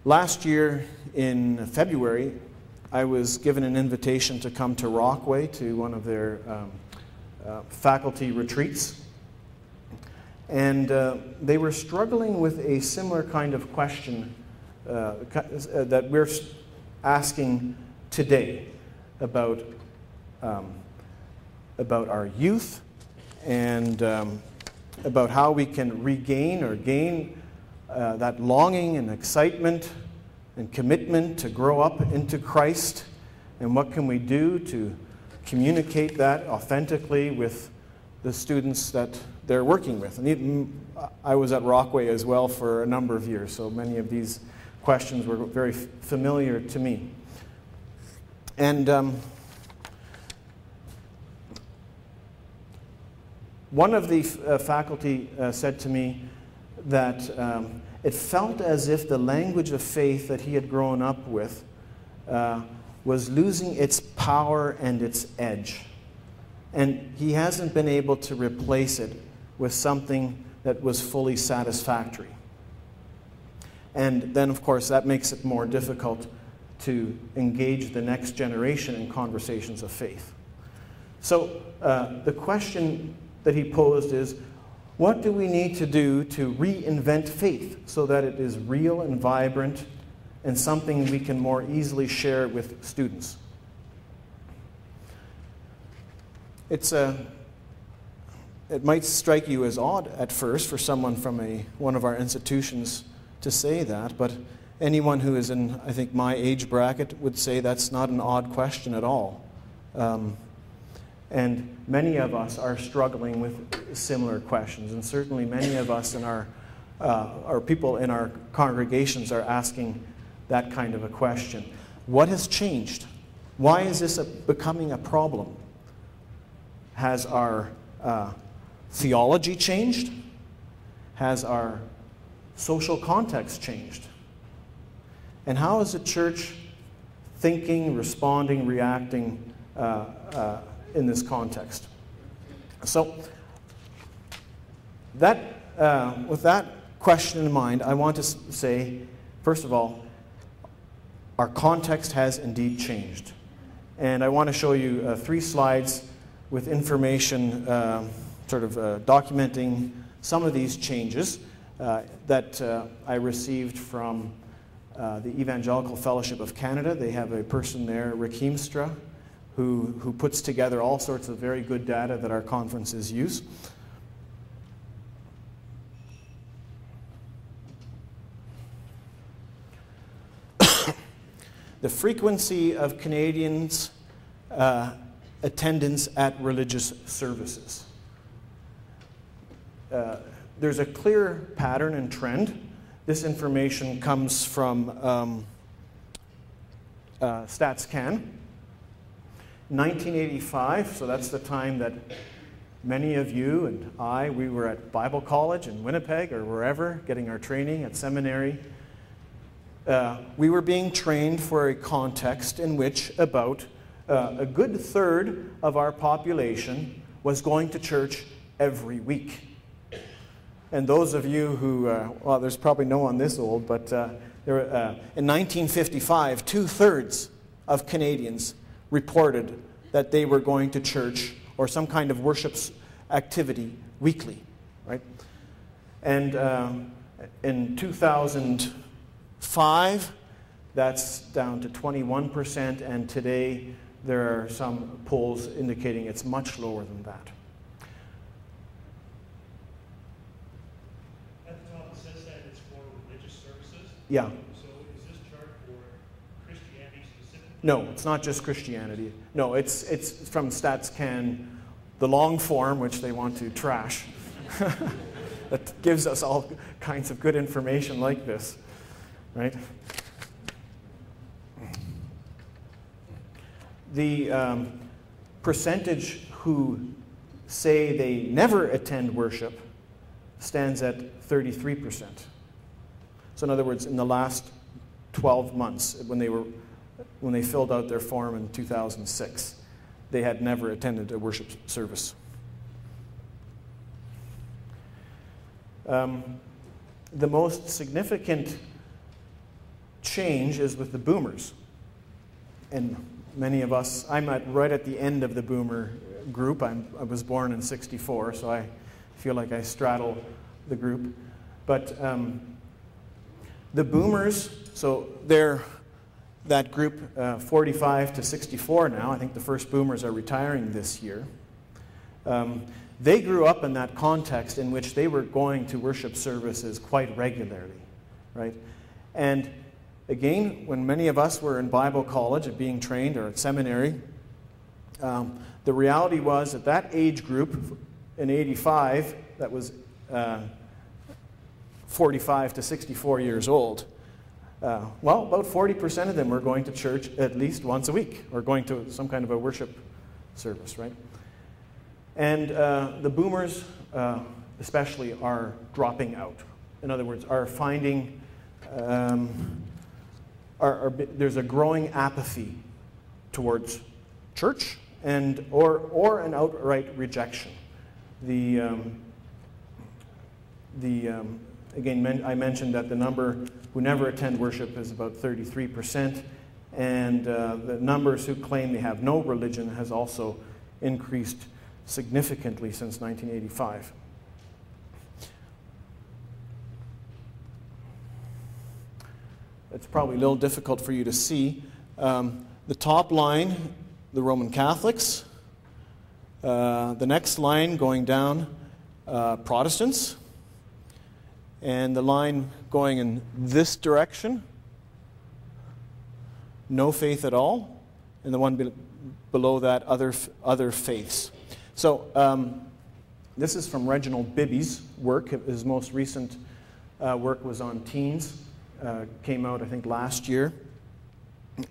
Last year in February, I was given an invitation to come to Rockaway to one of their faculty retreats. And they were struggling with a similar kind of question that we're asking today about our youth and about how we can regain or gain that longing and excitement and commitment to grow up into Christ, and what can we do to communicate that authentically with the students that they're working with. And I was at Rockaway as well for a number of years, so many of these questions were very familiar to me. And one of the faculty said to me that it felt as if the language of faith that he had grown up with was losing its power and its edge. And he hasn't been able to replace it with something that was fully satisfactory. And then, of course, that makes it more difficult to engage the next generation in conversations of faith. So the question that he posed is, what do we need to do to reinvent faith so that it is real and vibrant and something we can more easily share with students? It might strike you as odd at first for someone from one of our institutions to say that, but anyone who is in, I think, my age bracket would say that's not an odd question at all. And many of us are struggling with similar questions, and certainly many of us in our people in our congregations are asking that kind of a question. What has changed? Why is this becoming a problem? Has our theology changed? Has our social context changed? And how is the church thinking, responding, reacting in this context? So, with that question in mind, I want to say, first of all, our context has indeed changed. And I want to show you 3 slides with information documenting some of these changes that I received from the Evangelical Fellowship of Canada. They have a person there, Rick Heemstra, who puts together all sorts of very good data that our conferences use. The frequency of Canadians' attendance at religious services. There's a clear pattern and trend. This information comes from StatsCan. 1985, so that's the time that many of you and we were at Bible college in Winnipeg or wherever, getting our training at seminary. We were being trained for a context in which about a good third of our population was going to church every week. And those of you who, well, there's probably no one this old, but in 1955, 2/3 of Canadians reported that they were going to church or some kind of worship activity weekly, right? And in 2005, that's down to 21%, and today there are some polls indicating it's much lower than that. At the top it says that it's for religious services? Yeah. So is this chart for Christianity specifically? No, it's not just Christianity. No, it's from StatsCan, the long form, which they want to trash. That gives us all kinds of good information like this, right? The percentage who say they never attend worship stands at 33%. So in other words, in the last 12 months, when they filled out their form in 2006, they had never attended a worship service. The most significant change is with the boomers. And many of us, I'm right at the end of the boomer group. I was born in '64, so I feel like I straddle the group. But the boomers, so they're that group 45 to 64 now. I think the first boomers are retiring this year. They grew up in that context in which they were going to worship services quite regularly, right? And again, when many of us were in Bible college and being trained or at seminary, the reality was that that age group in '85, that was 45 to 64 years old, well, about 40% of them were going to church at least once a week or going to some kind of a worship service, right? And the boomers especially are dropping out. In other words, are finding there's a growing apathy towards church and or an outright rejection. Again, I mentioned that the number who never attend worship is about 33%, and the numbers who claim they have no religion has also increased significantly since 1985. It's probably a little difficult for you to see. The top line, the Roman Catholics. The next line going down, Protestants. And the line going in this direction, no faith at all. And the one below that, other faiths. So this is from Reginald Bibby's work. His most recent work was on teens. Came out, I think, last year.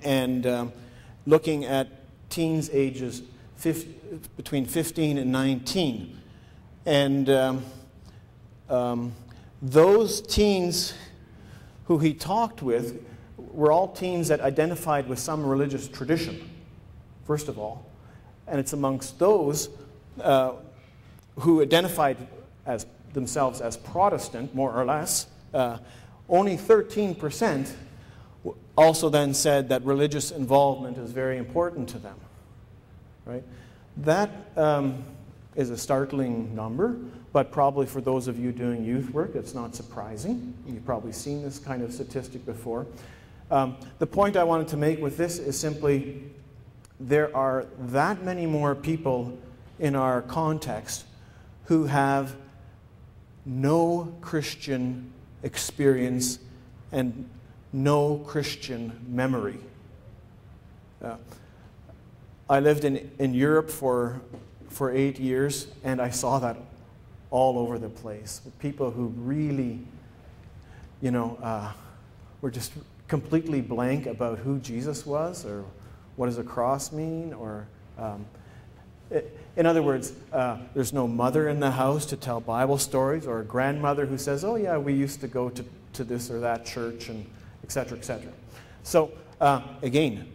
And looking at teens ages between 15 and 19. And those teens who he talked with were all teens that identified with some religious tradition, first of all. And it's amongst those who identified as themselves as Protestant, more or less, only 13% also then said that religious involvement is very important to them. Right? That is a startling number, but probably for those of you doing youth work, it's not surprising. You've probably seen this kind of statistic before. The point I wanted to make with this is simply there are that many more people in our context who have no Christian experience and no Christian memory. I lived in Europe for 8 years, and I saw that all over the place. People who really, were just completely blank about who Jesus was, or what does a cross mean, or in other words, there's no mother in the house to tell Bible stories, or a grandmother who says, oh yeah, we used to go to this or that church, and et cetera, et cetera. So again,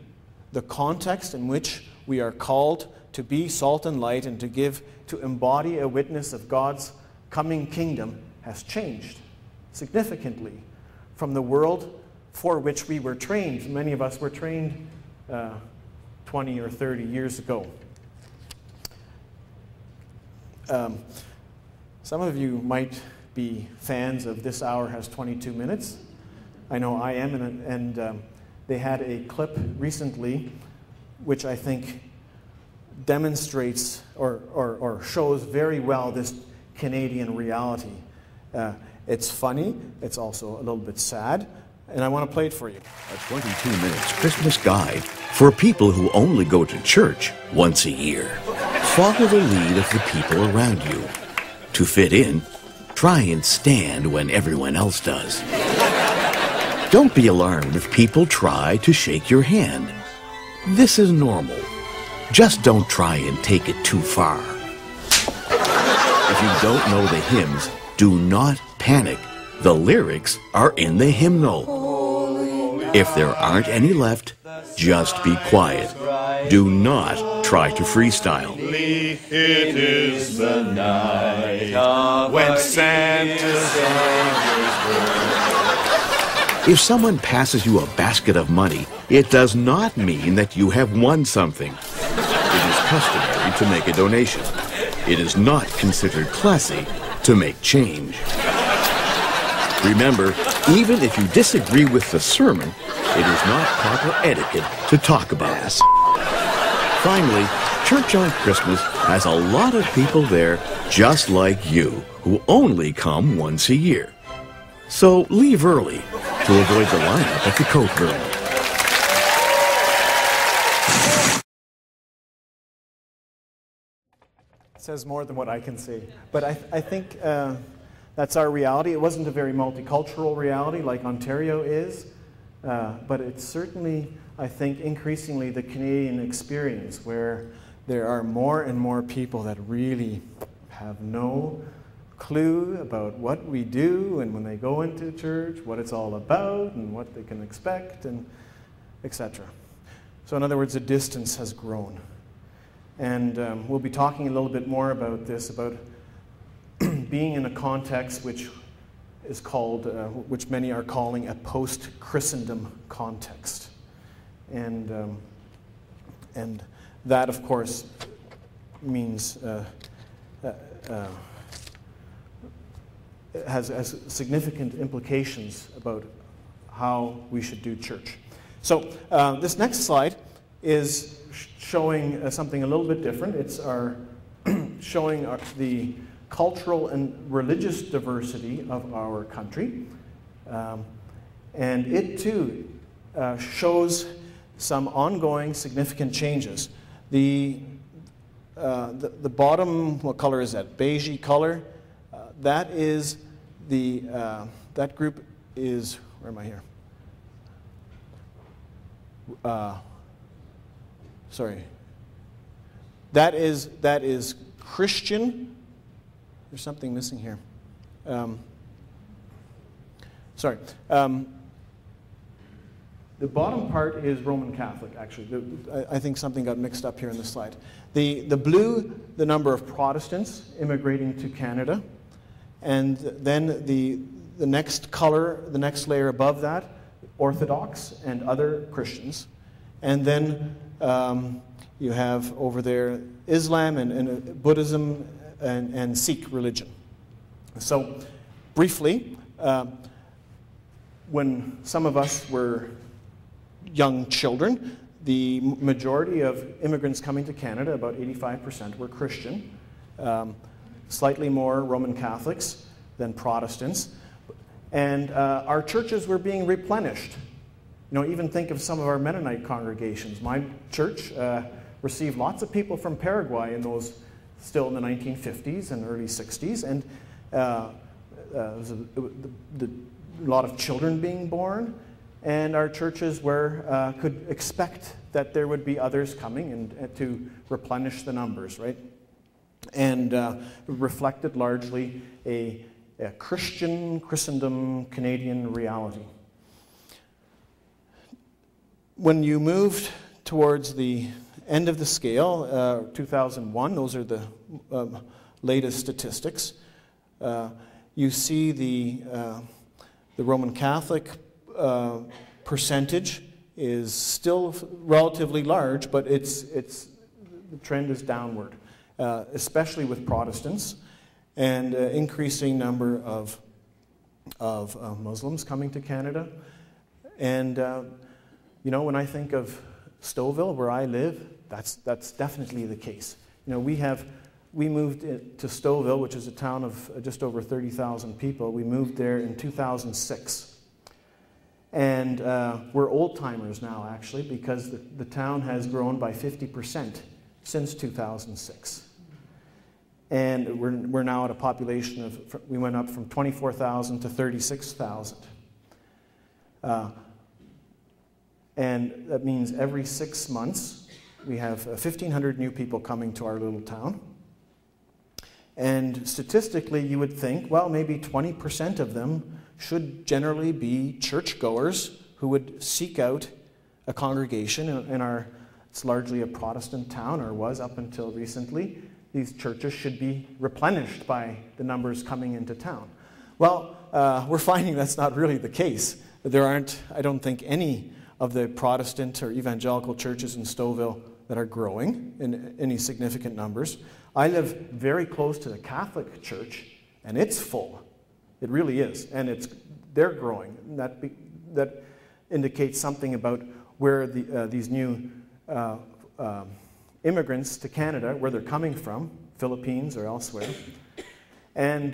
the context in which we are called to be salt and light and to embody a witness of God's coming kingdom has changed significantly from the world for which we were trained. Many of us were trained 20 or 30 years ago. Some of you might be fans of This Hour Has 22 Minutes. I know I am, and they had a clip recently which I think demonstrates or shows very well this Canadian reality. It's funny, it's also a little bit sad, and I want to play it for you. A 22 Minutes Christmas Guide for people who only go to church once a year. Follow the lead of the people around you. To fit in, try and stand when everyone else does. Don't be alarmed if people try to shake your hand. This is normal. Just don't try and take it too far. If you don't know the hymns, do not panic. The lyrics are in the hymnal. If there aren't any left, just be quiet. Do not try to freestyle. It is the night when Santa's angels burn. If someone passes you a basket of money, it does not mean that you have won something. It is customary to make a donation. It is not considered classy to make change. Remember, even if you disagree with the sermon, it is not proper etiquette to talk about it. Finally, church on Christmas has a lot of people there just like you, who only come once a year. So leave early to avoid the lineup at the coat room. Says more than what I can say. But I think that's our reality. It wasn't a very multicultural reality like Ontario is, but it's certainly, I think, increasingly the Canadian experience, where there are more and more people that really have no clue about what we do, and when they go into church, what it's all about and what they can expect, and etc. So in other words, the distance has grown. And we'll be talking a little bit more about this, about being in a context which is called, which many are calling a post-Christendom context. And that, of course, means has significant implications about how we should do church. So this next slide is showing something a little bit different. It's showing the cultural and religious diversity of our country. And it too shows some ongoing significant changes. The bottom, what color is that? Beigey color. That is that group is, where am I here? Sorry. That is Christian. There's something missing here. Sorry. The bottom part is Roman Catholic, actually. I think something got mixed up here in the slide. The blue, the number of Protestants immigrating to Canada. And then the next color, the next layer above that, Orthodox and other Christians. And then you have over there Islam and Buddhism and Sikh religion. So briefly, when some of us were young children, the majority of immigrants coming to Canada, about 85%, were Christian. Slightly more Roman Catholics than Protestants. And our churches were being replenished. You know, even think of some of our Mennonite congregations. My church received lots of people from Paraguay in those, still in the 1950s and early 60s. And there was a lot of children being born. And our churches could expect that there would be others coming and to replenish the numbers, right? And reflected largely a Christendom, Canadian reality. When you moved towards the end of the scale, 2001, those are the latest statistics, you see the Roman Catholic percentage is still relatively large, but the trend is downward. Especially with Protestants, and increasing number of Muslims coming to Canada. And you know, when I think of Stouffville, where I live, that's definitely the case. You know, we moved to Stouffville, which is a town of just over 30,000 people. We moved there in 2006. And we're old-timers now, actually, because the town has grown by 50% since 2006. And we're now at a population of, we went up from 24,000 to 36,000. And that means every 6 months we have 1,500 new people coming to our little town. And statistically you would think, well, maybe 20% of them should generally be churchgoers who would seek out a congregation in our, it's largely a Protestant town, or was up until recently. These churches should be replenished by the numbers coming into town. Well, we're finding that's not really the case. There aren't, I don't think, any of the Protestant or evangelical churches in Stouffville that are growing in any significant numbers. I live very close to the Catholic Church, and it's full. It really is, and they're growing. That indicates something about where these new immigrants to Canada, where they're coming from, Philippines or elsewhere. And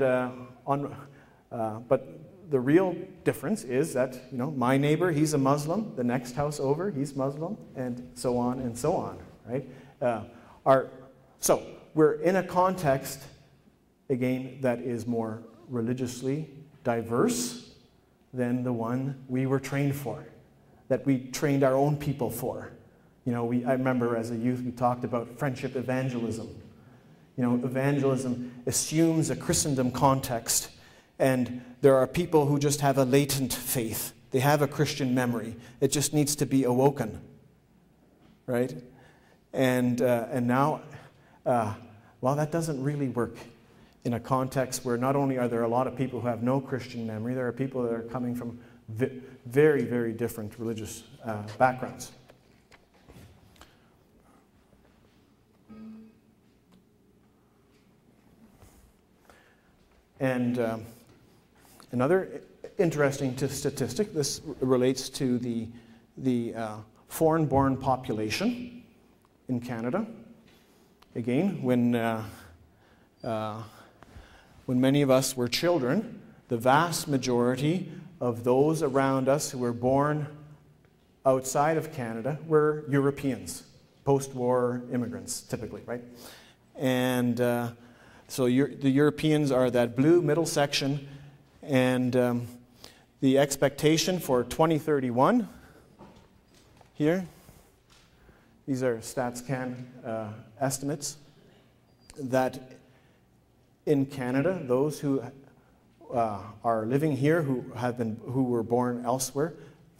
but the real difference is that, my neighbor, he's a Muslim. The next house over, he's Muslim, and so on, right? So we're in a context, again, that is more religiously diverse than the one we were trained for, that we trained our own people for. I remember as a youth we talked about friendship evangelism. Evangelism assumes a Christendom context, and there are people who just have a latent faith. They have a Christian memory. It just needs to be awoken, right? And now, that doesn't really work in a context where not only are there a lot of people who have no Christian memory, there are people that are coming from very, very different religious backgrounds. And another interesting statistic, this relates to the foreign-born population in Canada. Again, when many of us were children, the vast majority of those around us who were born outside of Canada were Europeans, post-war immigrants, typically, right? And so the Europeans are that blue middle section, and the expectation for 2031 here, these are StatsCan estimates, that in Canada, those who are living here who were born elsewhere,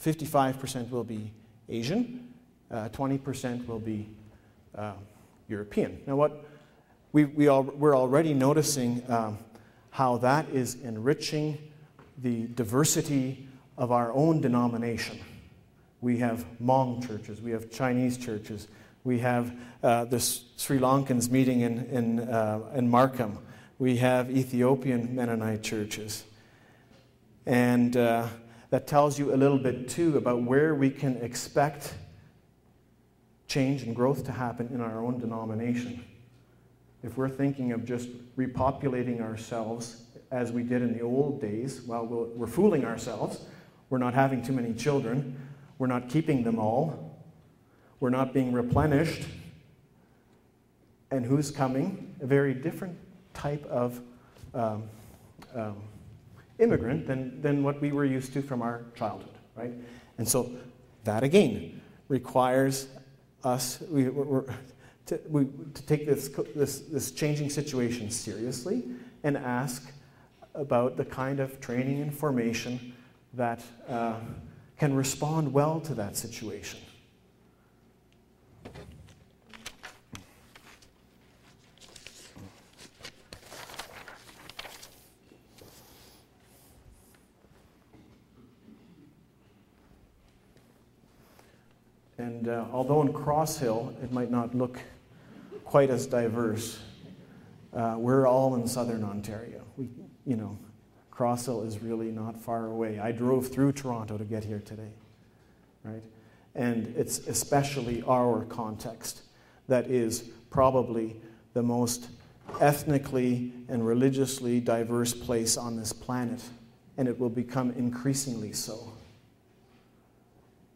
55% will be Asian, 20% will be European. Now we're already noticing how that is enriching the diversity of our own denomination. We have Hmong churches, we have Chinese churches, we have the Sri Lankans meeting in Markham, we have Ethiopian Mennonite churches. And that tells you a little bit too about where we can expect change and growth to happen in our own denomination. If we're thinking of just repopulating ourselves as we did in the old days, we're fooling ourselves. We're not having too many children. We're not keeping them all. We're not being replenished. And who's coming? A very different type of immigrant than what we were used to from our childhood, right? And so that, again, requires us to take this changing situation seriously and ask about the kind of training and formation that can respond well to that situation. And although in Cross Hill it might not look quite as diverse, we're all in southern Ontario. Cross Hill is really not far away. I drove through Toronto to get here today, right? And it's especially our context that is probably the most ethnically and religiously diverse place on this planet, and it will become increasingly so.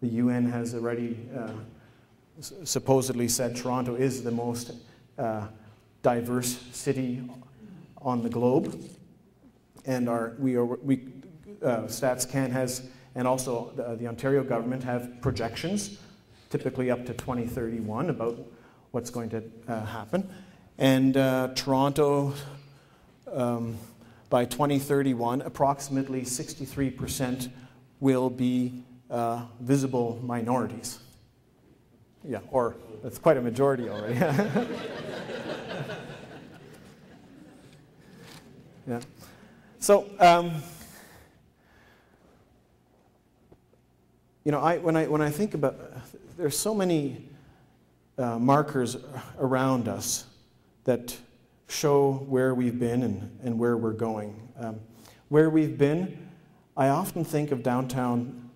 The UN has already supposedly said Toronto is the most diverse city on the globe, and StatsCan has, and also the Ontario government have projections, typically up to 2031, about what's going to happen. And Toronto, by 2031, approximately 63% will be visible minorities. Yeah, or that's quite a majority already. Yeah. So when I think about, there's so many markers around us that show where we've been and where we're going. Where we've been, I often think of downtown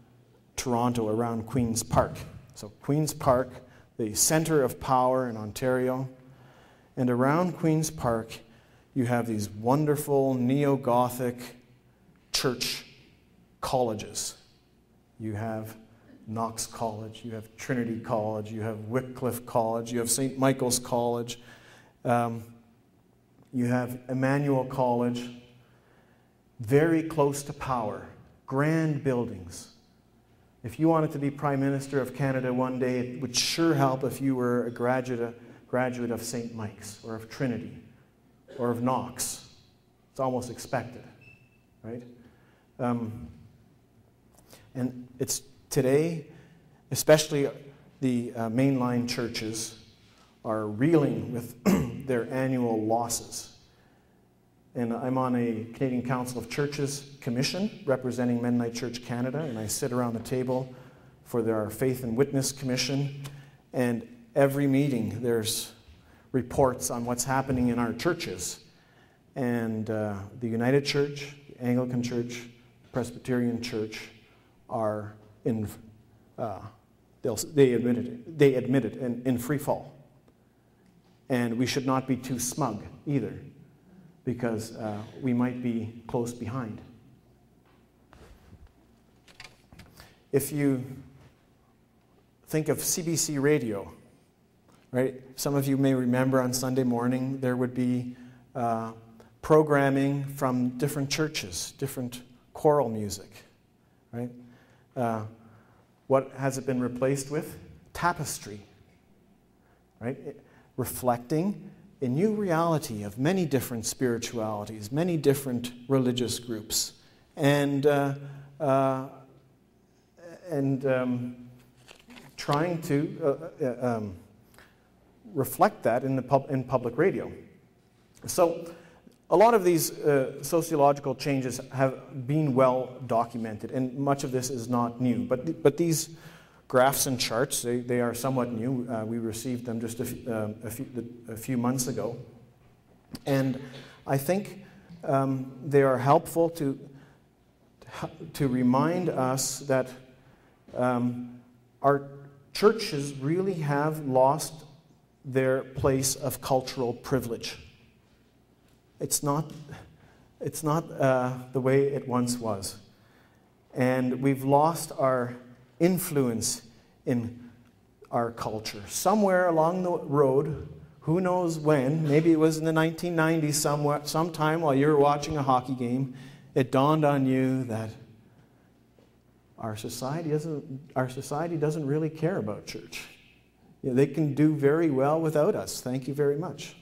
Toronto around Queen's Park. So Queen's Park, the center of power in Ontario, and around Queen's Park you have these wonderful neo-Gothic church colleges. You have Knox College, you have Trinity College, you have Wycliffe College, you have St. Michael's College, you have Emmanuel College, very close to power, grand buildings. If you wanted to be Prime Minister of Canada one day, it would sure help if you were a graduate of St. Mike's or of Trinity or of Knox. It's almost expected, right? And it's today, especially the mainline churches are reeling with their annual losses. And I'm on a Canadian Council of Churches commission representing Mennonite Church Canada, and I sit around the table for our Faith and Witness Commission, and every meeting there's reports on what's happening in our churches. And the United Church, the Anglican Church, Presbyterian Church are in, they admit it in free fall. And we should not be too smug either, because we might be close behind. If you think of CBC radio, right? Some of you may remember on Sunday morning there would be programming from different churches, different choral music, right? What has it been replaced with? Tapestry, right? Reflecting a new reality of many different spiritualities, many different religious groups, and trying to reflect that in public radio. So a lot of these sociological changes have been well documented, and much of this is not new. But these graphs and charts, they are somewhat new. We received them just a few months ago. And I think they are helpful to remind us that our churches really have lost their place of cultural privilege. It's not the way it once was. And we've lost our influence in our culture. Somewhere along the road, who knows when, maybe it was in the 1990s sometime while you were watching a hockey game, it dawned on you that our society doesn't really care about church. They can do very well without us. Thank you very much.